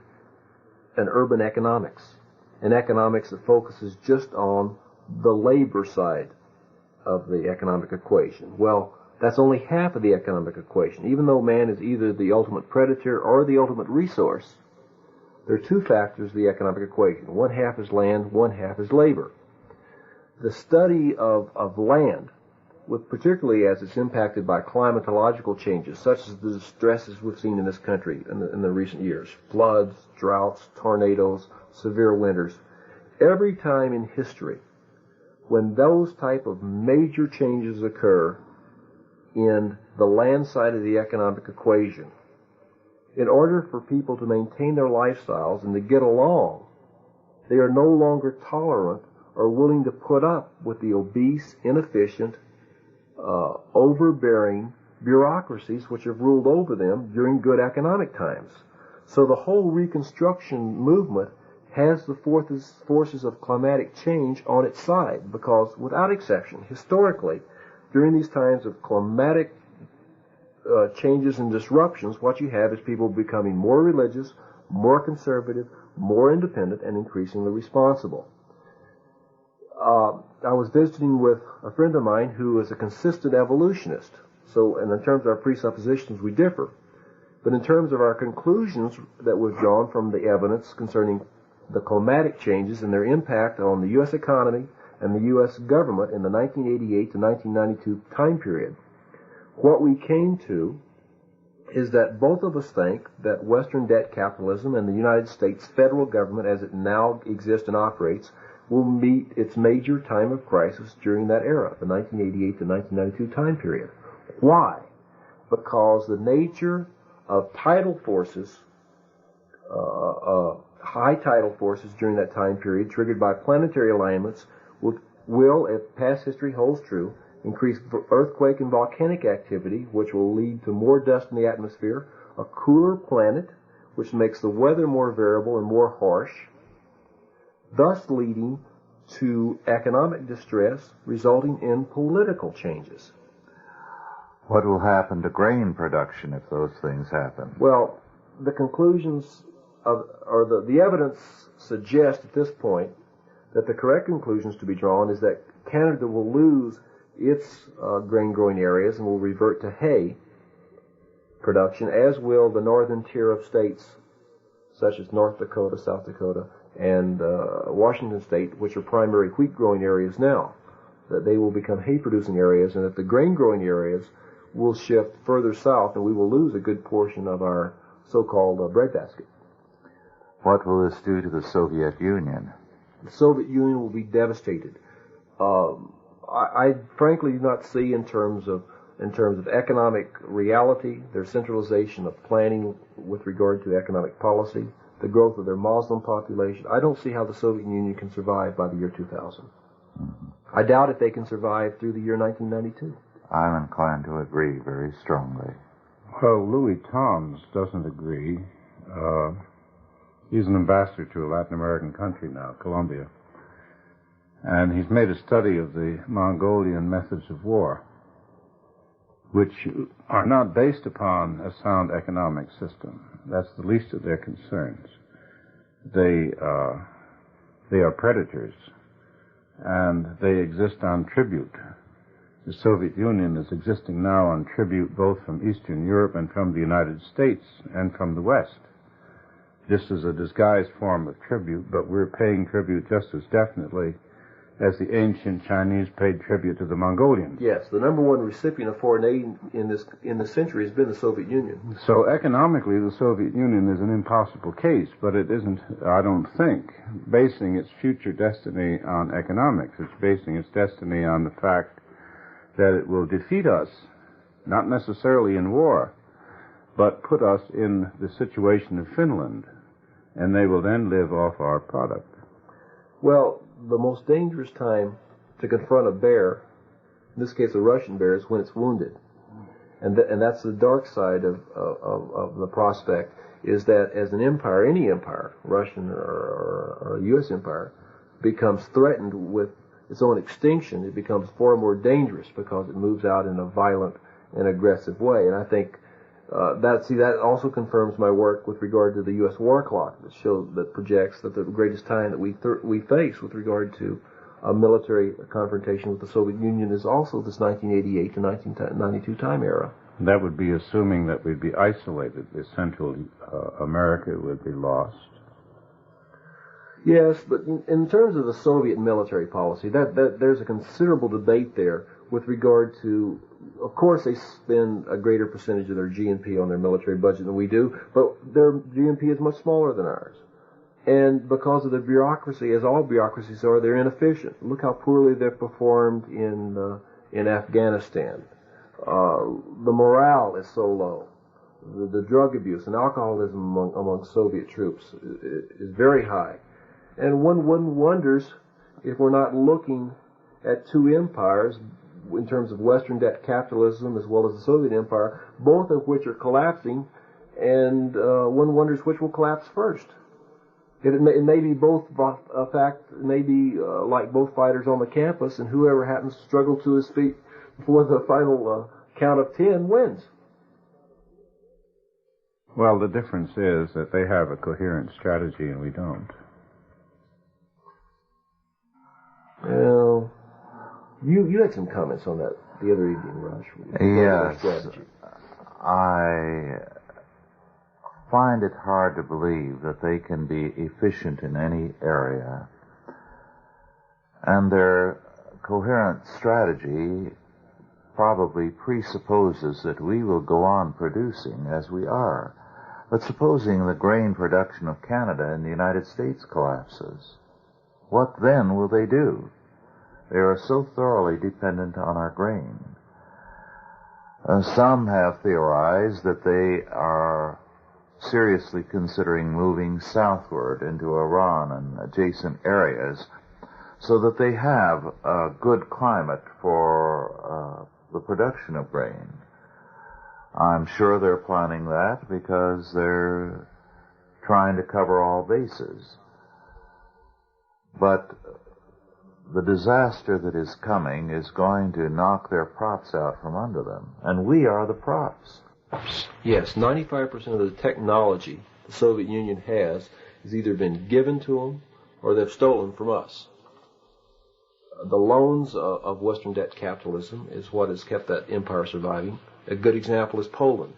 an urban economics, an economics that focuses just on the labor side of the economic equation. Well, that's only half of the economic equation. Even though man is either the ultimate predator or the ultimate resource, there are two factors of the economic equation. One half is land, one half is labor. The study of land, particularly as it's impacted by climatological changes, such as the stresses we've seen in this country in the recent years, floods, droughts, tornadoes, severe winters. Every time in history, when those type of major changes occur in the land side of the economic equation, in order for people to maintain their lifestyles and to get along, they are no longer tolerant or willing to put up with the obese, inefficient, overbearing bureaucracies which have ruled over them during good economic times. So the whole Reconstruction movement has the forces of climatic change on its side, because without exception, historically, during these times of climatic changes and disruptions, what you have is people becoming more religious, more conservative, more independent, and increasingly responsible. I was visiting with a friend of mine who is a consistent evolutionist. So, and in terms of our presuppositions, we differ. But in terms of our conclusions that we've drawn from the evidence concerning the climatic changes and their impact on the U.S. economy and the U.S. government in the 1988 to 1992 time period, what we came to is that both of us think that Western debt capitalism and the United States federal government as it now exists and operates will meet its major time of crisis during that era, the 1988 to 1992 time period. Why? Because the nature of tidal forces, high tidal forces during that time period, triggered by planetary alignments, will, if past history holds true, increase earthquake and volcanic activity, which will lead to more dust in the atmosphere, a cooler planet, which makes the weather more variable and more harsh, thus leading to economic distress, resulting in political changes. What will happen to grain production if those things happen? Well, the conclusions the evidence suggests at this point that the correct conclusions to be drawn is that Canada will lose its grain-growing areas and will revert to hay production, as will the northern tier of states such as North Dakota, South Dakota, and Washington State, which are primary wheat-growing areas now. That they will become hay-producing areas, and that the grain-growing areas will shift further south, and we will lose a good portion of our so-called breadbasket. What will this do to the Soviet Union? The Soviet Union will be devastated. I frankly do not see, in terms of in terms of economic reality, their centralization of planning with regard to economic policy, the growth of their Muslim population. I don't see how the Soviet Union can survive by the year 2000. I doubt if they can survive through the year 1992. I'm inclined to agree very strongly. Well, Louis Toms doesn't agree. He's an ambassador to a Latin American country now, Colombia. And he's made a study of the Mongolian methods of war, which are not based upon a sound economic system. That's the least of their concerns. They are predators, and they exist on tribute. The Soviet Union is existing now on tribute both from Eastern Europe and from the United States and from the West. This is a disguised form of tribute, but we're paying tribute just as definitely as the ancient Chinese paid tribute to the Mongolians. Yes, the number one recipient of foreign aid in this century has been the Soviet Union. So economically, the Soviet Union is an impossible case, but it isn't, I don't think, basing its future destiny on economics. It's basing its destiny on the fact that it will defeat us, not necessarily in war, but put us in the situation of Finland, and they will then live off our product. Well, the most dangerous time to confront a bear, in this case a Russian bear, is when it's wounded. And that's the dark side of the prospect, is that as an empire, any empire, Russian or a U.S. empire, becomes threatened with its own extinction, it becomes far more dangerous because it moves out in a violent and aggressive way. And I think that also confirms my work with regard to the U.S. war clock that projects that the greatest time that we face with regard to a military confrontation with the Soviet Union is also this 1988 to 1992 time era. That would be assuming that we'd be isolated. The Central America would be lost. Yes, but in terms of the Soviet military policy, there's a considerable debate there with regard to, of course, they spend a greater percentage of their GNP on their military budget than we do, but their GNP is much smaller than ours. And because of the bureaucracy, as all bureaucracies are, they're inefficient. Look how poorly they've performed in Afghanistan. The morale is so low. The drug abuse and alcoholism among Soviet troops is very high. And one wonders if we're not looking at two empires in terms of Western debt capitalism as well as the Soviet Empire, both of which are collapsing, and one wonders which will collapse first. It may be both, a fact, maybe like both fighters on the campus, and whoever happens to struggle to his feet before the final count of 10 wins. Well, the difference is that they have a coherent strategy and we don't. Well, you had some comments on that the other evening, Raj. Yes, I find it hard to believe that they can be efficient in any area, and their coherent strategy probably presupposes that we will go on producing as we are. But supposing the grain production of Canada and the United States collapses, what then will they do? They are so thoroughly dependent on our grain. Some have theorized that they are seriously considering moving southward into Iran and adjacent areas so that they have a good climate for the production of grain. I'm sure they're planning that because they're trying to cover all bases. But the disaster that is coming is going to knock their props out from under them, and we are the props. Yes, 95% of the technology the Soviet Union has either been given to them or they've stolen from us. The loans of Western debt capitalism is what has kept that empire surviving. A good example is Poland.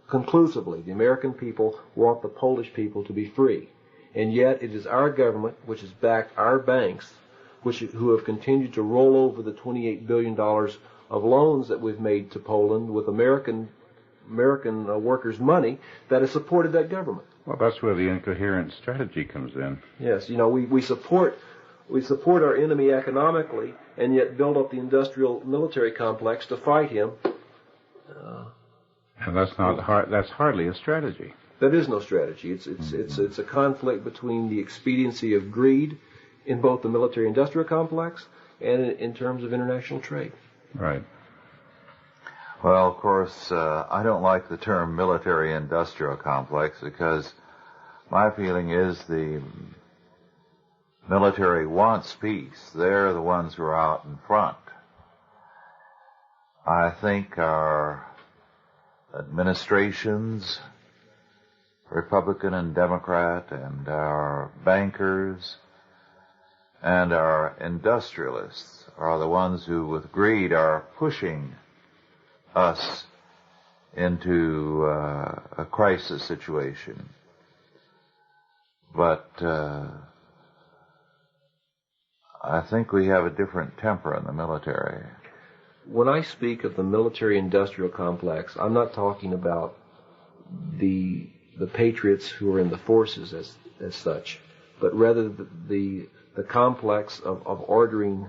Conclusively, the American people want the Polish people to be free. And yet it is our government which has backed our banks who have continued to roll over the $28 billion of loans that we've made to Poland with American workers' money that has supported that government. Well, that's where the incoherent strategy comes in. Yes, we support our enemy economically and yet build up the industrial military complex to fight him And that's not hard. That's hardly a strategy. That is no strategy. It's a conflict between the expediency of greed in both the military-industrial complex and in terms of international trade. Right. Well, of course, I don't like the term military-industrial complex because my feeling is the military wants peace. They're the ones who are out in front. I think our administrations, Republican and Democrat, and our bankers and our industrialists are the ones who, with greed, are pushing us into a crisis situation. But I think we have a different temper in the military. When I speak of the military-industrial complex, I'm not talking about the patriots who are in the forces as such, but rather the complex of ordering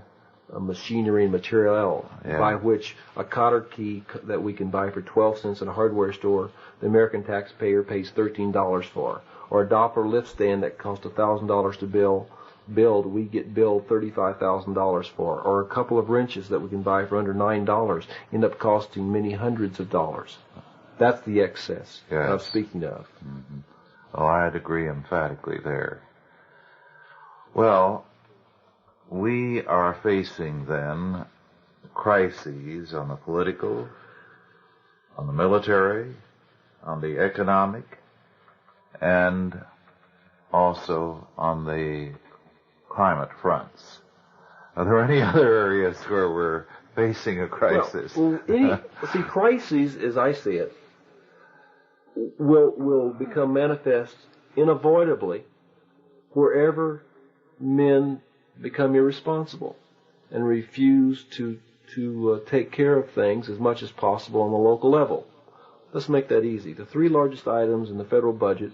machinery and material by which a cotter key that we can buy for 12 cents in a hardware store, the American taxpayer pays $13 for, or a Doppler lift stand that costs $1,000 to build, we get billed $35,000 for, or a couple of wrenches that we can buy for under $9 end up costing many hundreds of dollars. That's the excess I'm speaking of. Mm-hmm. Oh, I'd agree emphatically there. Well, we are facing then crises on the political, on the military, on the economic, and also on the climate fronts. Are there any other areas where we're facing a crisis? See, crises, as I see it, will become manifest unavoidably wherever men become irresponsible and refuse to take care of things as much as possible on the local level. Let's make that easy. The three largest items in the federal budget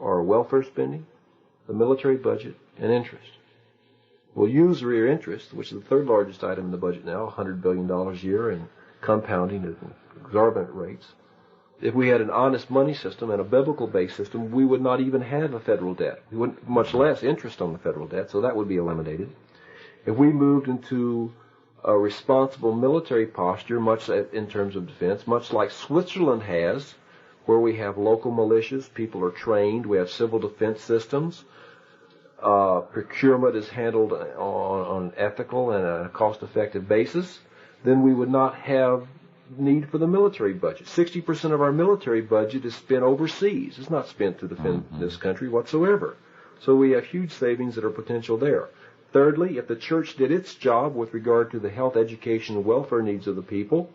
are welfare spending, the military budget, and interest. Well, usury or interest, which is the third largest item in the budget now, $100 billion a year and compounding at exorbitant rates. If we had an honest money system and a biblical-based system, we would not even have a federal debt. We wouldn't, much less interest on the federal debt, so that would be eliminated. If we moved into a responsible military posture, much in terms of defense, much like Switzerland has, where we have local militias, people are trained, we have civil defense systems, procurement is handled on an ethical and a cost-effective basis, then we would not have need for the military budget. 60% of our military budget is spent overseas. It's not spent to defend this country whatsoever. So we have huge savings that are potential there. Thirdly, if the church did its job with regard to the health, education, and welfare needs of the people,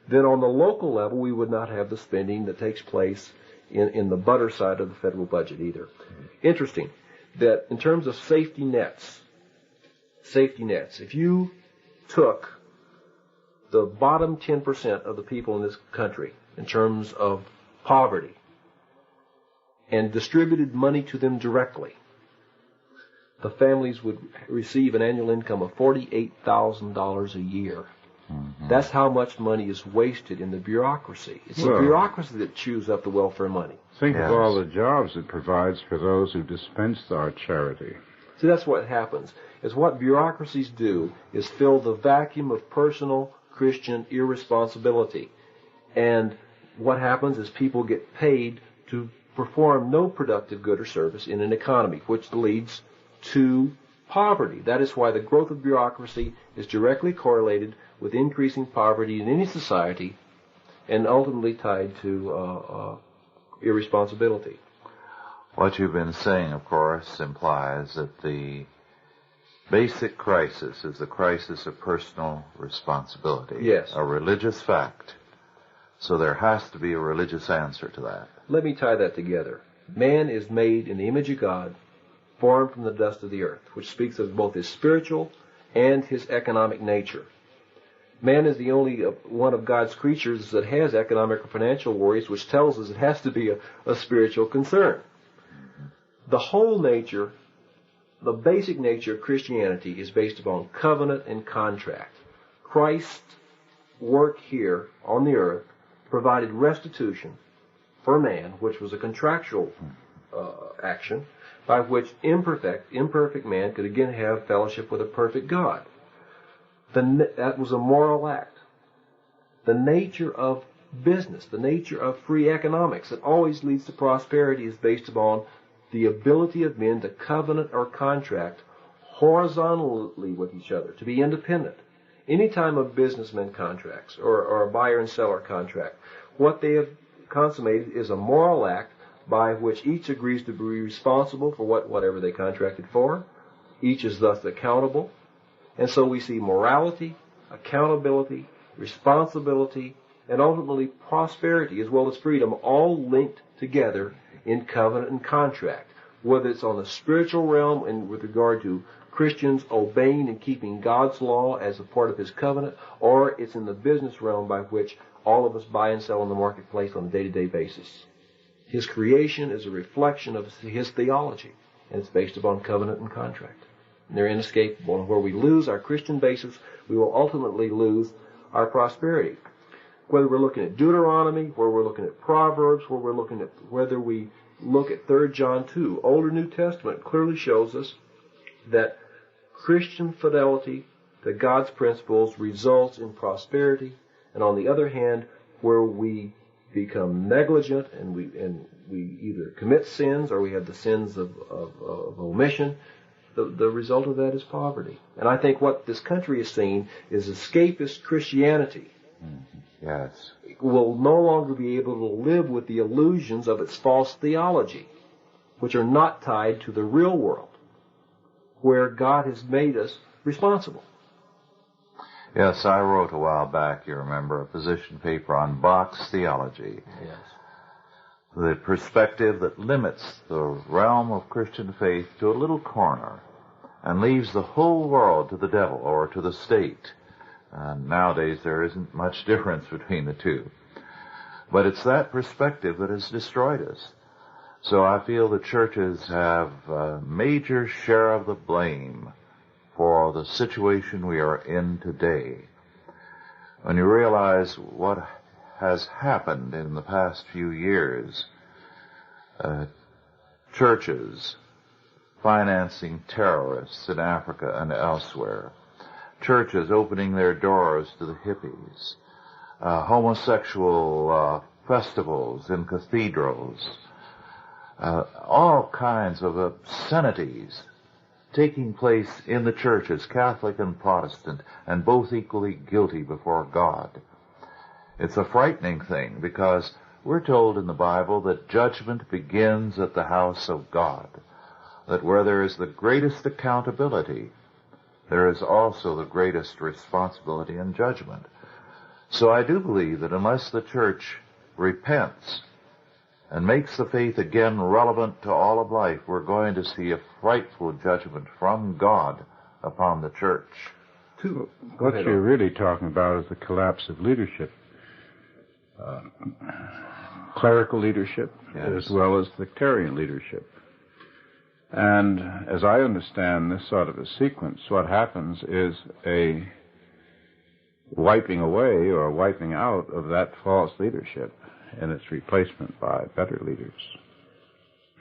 then on the local level we would not have the spending that takes place in the butter side of the federal budget either. Interesting that in terms of safety nets, if you took the bottom 10% of the people in this country in terms of poverty and distributed money to them directly, the families would receive an annual income of $48,000 a year. Mm-hmm. That's how much money is wasted in the bureaucracy. It's the bureaucracy that chews up the welfare money. Think of all the jobs it provides for those who dispense our charity. See, that's what happens. Is what bureaucracies do is fill the vacuum of personal Christian irresponsibility. And what happens is people get paid to perform no productive good or service in an economy, which leads to poverty. That is why the growth of bureaucracy is directly correlated with increasing poverty in any society and ultimately tied to irresponsibility. What you've been saying, of course, implies that the basic crisis is the crisis of personal responsibility. Yes. A religious fact. So there has to be a religious answer to that. Let me tie that together. Man is made in the image of God, formed from the dust of the earth, which speaks of both his spiritual and his economic nature. Man is the only one of God's creatures that has economic or financial worries, which tells us it has to be a spiritual concern. The whole nature, the basic nature of Christianity is based upon covenant and contract. Christ's work here on the earth provided restitution for man, which was a contractual action, by which imperfect man could again have fellowship with a perfect God. That was a moral act. The nature of business, the nature of free economics that always leads to prosperity is based upon the ability of men to covenant or contract horizontally with each other, to be independent. Any time a businessman contracts or a buyer and seller contract, what they have consummated is a moral act by which each agrees to be responsible for whatever they contracted for. Each is thus accountable. And so we see morality, accountability, responsibility, and ultimately prosperity as well as freedom all linked together in covenant and contract, whether it's on the spiritual realm and with regard to Christians obeying and keeping God's law as a part of His covenant, or it's in the business realm by which all of us buy and sell in the marketplace on a day-to-day basis. His creation is a reflection of His theology, and it's based upon covenant and contract. And they're inescapable, and where we lose our Christian basis, we will ultimately lose our prosperity. Whether we're looking at Deuteronomy, whether we're looking at Proverbs, whether we look at 3 John 2, Old or New Testament clearly shows us that Christian fidelity to God's principles results in prosperity, and on the other hand, where we become negligent and we either commit sins or we have the sins of omission, the result of that is poverty. And I think what this country is seeing is escapist Christianity. Yes. Will no longer be able to live with the illusions of its false theology, which are not tied to the real world, where God has made us responsible. Yes, I wrote a while back, you remember, a position paper on box theology. Yes. The perspective that limits the realm of Christian faith to a little corner and leaves the whole world to the devil or to the state. Nowadays there isn't much difference between the two. But it's that perspective that has destroyed us. So I feel the churches have a major share of the blame for the situation we are in today. When you realize what has happened in the past few years, churches financing terrorists in Africa and elsewhere, churches opening their doors to the hippies, homosexual festivals in cathedrals, all kinds of obscenities taking place in the churches, Catholic and Protestant, and both equally guilty before God. It's a frightening thing because we're told in the Bible that judgment begins at the house of God, that where there is the greatest accountability, there is also the greatest responsibility and judgment. So I do believe that unless the church repents and makes the faith again relevant to all of life, we're going to see a frightful judgment from God upon the church. What you're really talking about is the collapse of leadership. Clerical leadership, yes, as well as sectarian leadership. And as I understand this sort of a sequence, what happens is a wiping away or wiping out of that false leadership and its replacement by better leaders.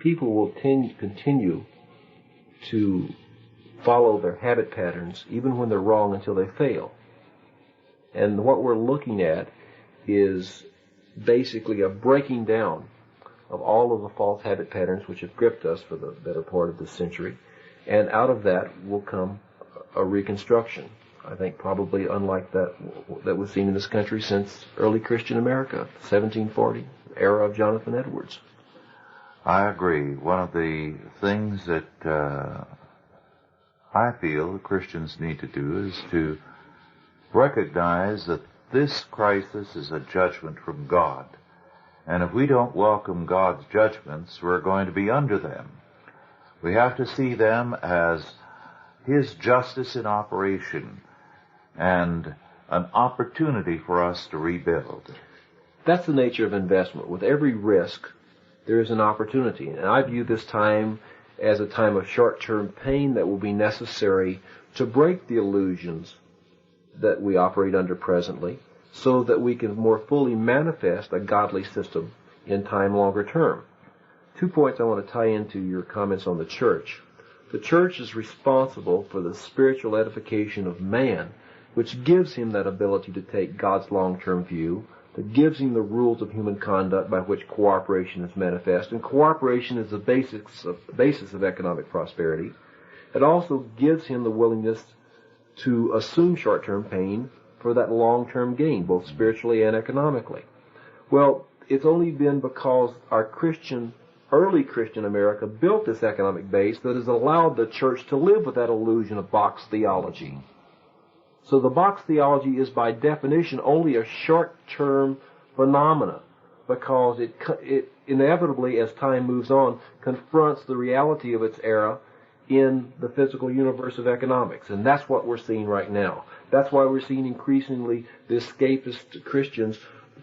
People will continue to follow their habit patterns even when they're wrong until they fail. And what we're looking at is basically a breaking down of all of the false habit patterns which have gripped us for the better part of this century. And out of that will come a reconstruction. I think probably unlike that was seen in this country since early Christian America, 1740, era of Jonathan Edwards. I agree. One of the things that I feel the Christians need to do is to recognize that this crisis is a judgment from God. And if we don't welcome God's judgments, we're going to be under them. We have to see them as His justice in operation and an opportunity for us to rebuild. That's the nature of investment. With every risk, there is an opportunity. And I view this time as a time of short-term pain that will be necessary to break the illusions that we operate under presently, so that we can more fully manifest a godly system in time longer term. 2 points I want to tie into your comments on the church. The church is responsible for the spiritual edification of man, which gives him that ability to take God's long-term view, that gives him the rules of human conduct by which cooperation is manifest, and cooperation is the basis of economic prosperity. It also gives him the willingness to assume short-term pain for that long-term gain, both spiritually and economically. Well, it's only been because our early Christian America built this economic base that has allowed the church to live with that illusion of box theology. So the box theology is by definition only a short-term phenomena, because it inevitably, as time moves on, confronts the reality of its era in the physical universe of economics. And that's what we're seeing right now. That's why we're seeing increasingly the escapist Christians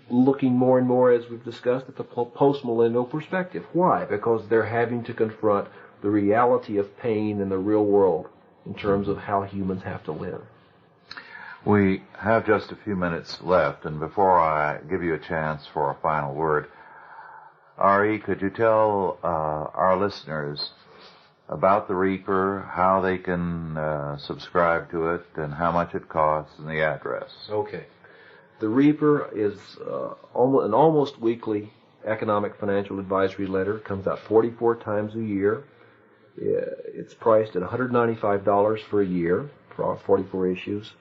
looking more and more, as we've discussed, at the post-millennial perspective. Why? Because they're having to confront the reality of pain in the real world in terms of how humans have to live. We have just a few minutes left, and before I give you a chance for a final word, Ari, could you tell our listeners about the Reaper, how they can subscribe to it, and how much it costs, and the address? Okay. The Reaper is an almost weekly economic financial advisory letter. It comes out 44 times a year. It's priced at $195 for a year for all 44 issues.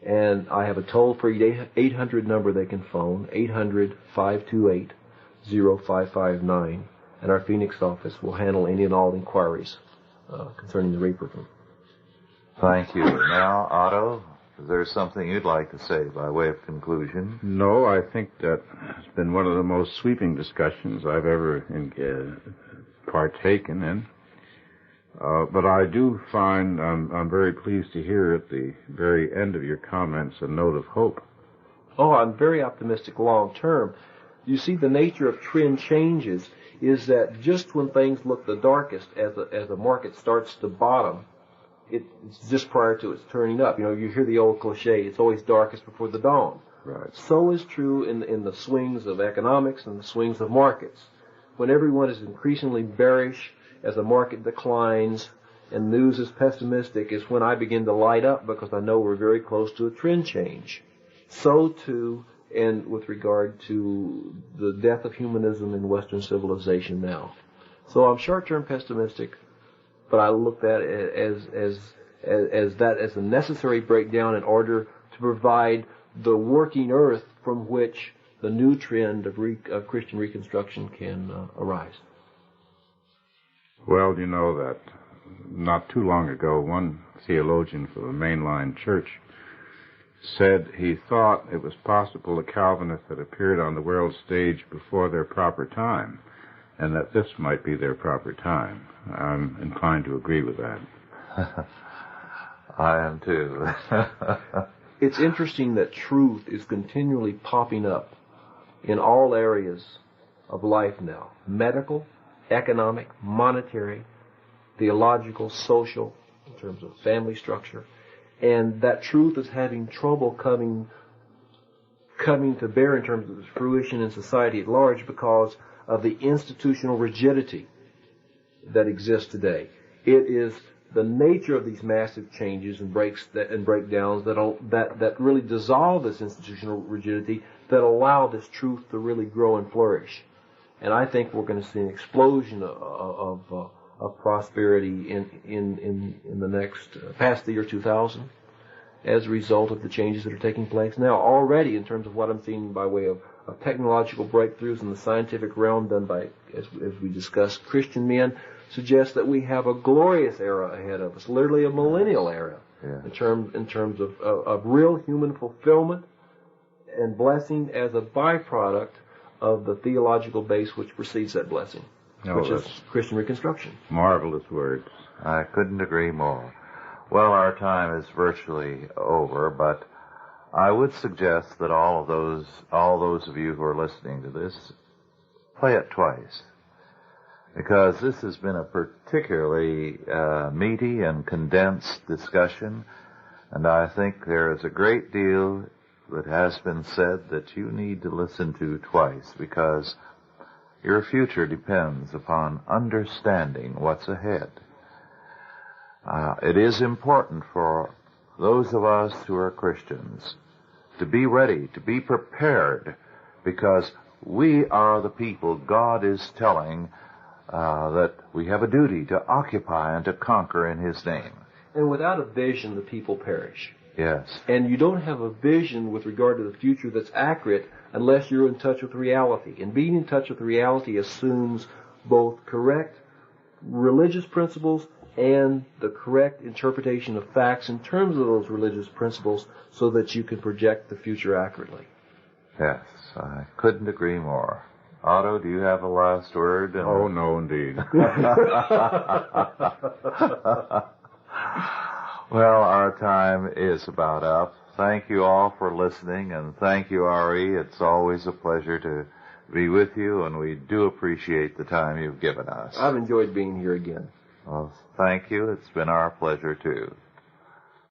And I have a toll-free 800 number they can phone, 800-528-0559. And our Phoenix office will handle any and all inquiries concerning the Reaper. Thank you. Now, Otto, is there something you'd like to say by way of conclusion? No, I think that it's been one of the most sweeping discussions I've ever partaken in. But I do find I'm very pleased to hear at the very end of your comments a note of hope. Oh, I'm very optimistic long term. You see, the nature of trend changes is that just when things look the darkest, as the market starts to bottom, it's just prior to its turning up. You know, you hear the old cliche, it's always darkest before the dawn. Right. So is true in the swings of economics and the swings of markets. When everyone is increasingly bearish as the market declines and news is pessimistic, is when I begin to light up, because I know we're very close to a trend change. So too, and with regard to the death of humanism in Western civilization now. So I'm short-term pessimistic, but I looked at it as a necessary breakdown in order to provide the working earth from which the new trend of Christian reconstruction can arise. Well, you know that not too long ago, one theologian for the mainline church said he thought it was possible the Calvinists had appeared on the world stage before their proper time, and that this might be their proper time. I'm inclined to agree with that. I am too. It's interesting that truth is continually popping up in all areas of life now. Medical, economic, monetary, theological, social, in terms of family structure. And that truth is having trouble coming to bear in terms of its fruition in society at large because of the institutional rigidity that exists today. It is the nature of these massive changes and breakdowns that really dissolve this institutional rigidity, that allow this truth to really grow and flourish. And I think we're going to see an explosion of prosperity in the next past the year 2000 as a result of the changes that are taking place now already, in terms of what I'm seeing by way of technological breakthroughs in the scientific realm done by, as we discussed, Christian men, suggests that we have a glorious era ahead of us, literally a millennial era, in terms of real human fulfillment and blessing as a byproduct of the theological base which precedes that blessing, which is Christian reconstruction. Marvelous words. I couldn't agree more. Well, our time is virtually over, but I would suggest that all those of you who are listening to this, play it twice, because this has been a particularly meaty and condensed discussion, and I think there is a great deal that has been said that you need to listen to twice, because your future depends upon understanding what's ahead. It is important for those of us who are Christians to be ready, to be prepared, because we are the people God is telling that we have a duty to occupy and to conquer in His name. And without a vision, the people perish. Yes. And you don't have a vision with regard to the future that's accurate unless you're in touch with reality. And being in touch with reality assumes both correct religious principles and the correct interpretation of facts in terms of those religious principles so that you can project the future accurately. Yes, I couldn't agree more. Otto, do you have a last word? Oh, no, indeed. Well, our time is about up. Thank you all for listening, and thank you, Ari. It's always a pleasure to be with you, and we do appreciate the time you've given us. I've enjoyed being here again. Well, thank you. It's been our pleasure, too.